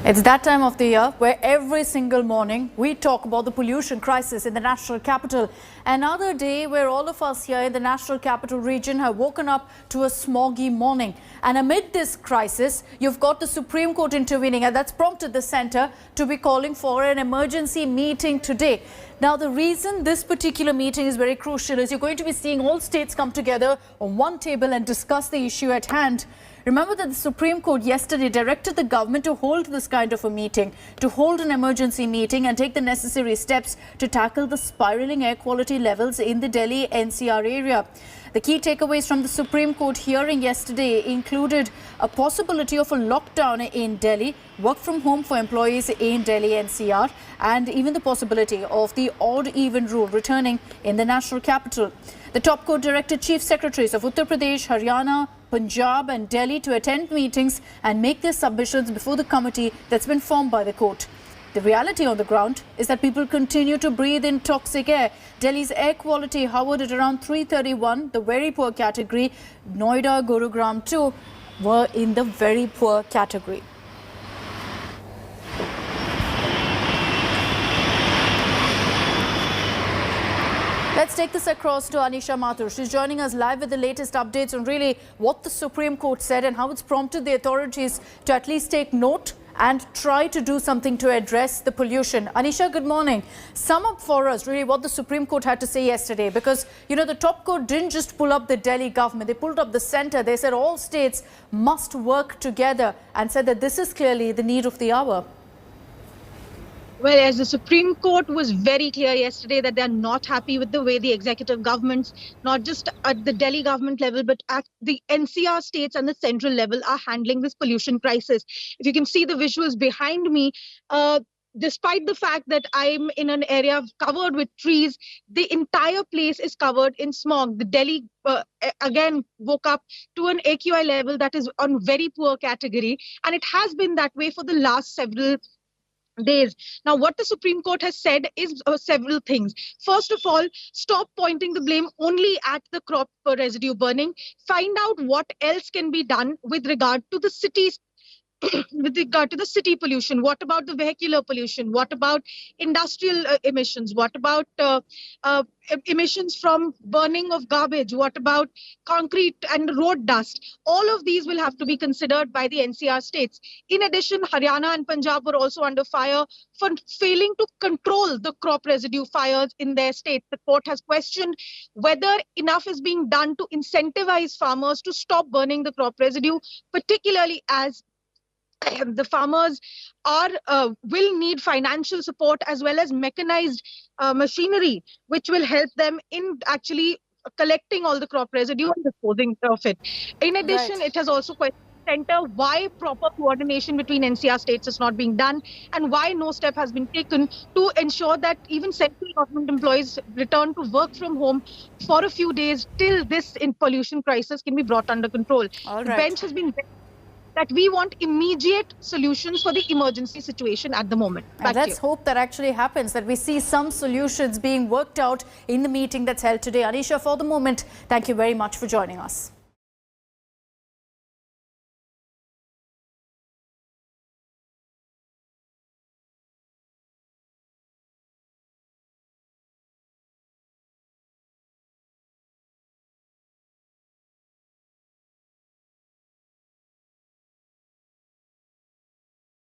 It's that time of the year where every single morning we talk about the pollution crisis in the national capital. Another day where all of us here in the national capital region have woken up to a smoggy morning. And amid this crisis, you've got the Supreme Court intervening, and that's prompted the centre to be calling for an emergency meeting today. Now, the reason this particular meeting is very crucial is you're going to be seeing all states come together on one table and discuss the issue at hand. Remember that the Supreme Court yesterday directed the government to hold this kind of a meeting, to hold an emergency meeting and take the necessary steps to tackle the spiralling air quality levels in the Delhi-NCR area. The key takeaways from the Supreme Court hearing yesterday included a possibility of a lockdown in Delhi, work from home for employees in Delhi-NCR, and even the possibility of the odd-even rule returning in the national capital. The top court directed Chief Secretaries of Uttar Pradesh, Haryana, Punjab and Delhi to attend meetings and make their submissions before the committee that's been formed by the court. The reality on the ground is that people continue to breathe in toxic air. Delhi's air quality hovered at around 331, the very poor category. Noida, Gurugram too were in the very poor category. Let's take this across to Anisha Mathur. She's joining us live with the latest updates on really what the Supreme Court said and how it's prompted the authorities to at least take note and try to do something to address the pollution. Anisha, good morning. Sum up for us really what the Supreme Court had to say yesterday, because, you know, the top court didn't just pull up the Delhi government. They pulled up the centre. They said all states must work together and said that this is clearly the need of the hour. Well, as the Supreme Court was very clear yesterday that they are not happy with the way the executive governments, not just at the Delhi government level, but at the NCR states and the central level are handling this pollution crisis. If you can see the visuals behind me, despite the fact that I'm in an area covered with trees, the entire place is covered in smog. The Delhi again woke up to an AQI level that is on very poor category, and it has been that way for the last several days. Now, what the Supreme Court has said is several things. First of all, stop pointing the blame only at the crop residue burning. Find out what else can be done with regard to the cities. With regard to the city pollution, what about the vehicular pollution? What about industrial emissions? What about emissions from burning of garbage? What about concrete and road dust? All of these will have to be considered by the NCR states. In addition, Haryana and Punjab were also under fire for failing to control the crop residue fires in their states. The court has questioned whether enough is being done to incentivize farmers to stop burning the crop residue, particularly as the farmers will need financial support as well as mechanized machinery, which will help them in actually collecting all the crop residue and disposing of it. In addition, It has also questioned center why proper coordination between NCR states is not being done and why no step has been taken to ensure that even central government employees return to work from home for a few days till this pollution crisis can be brought under control. The bench has been that we want immediate solutions for the emergency situation at the moment. And let's hope that actually happens, that we see some solutions being worked out in the meeting that's held today. Anisha, for the moment, thank you very much for joining us.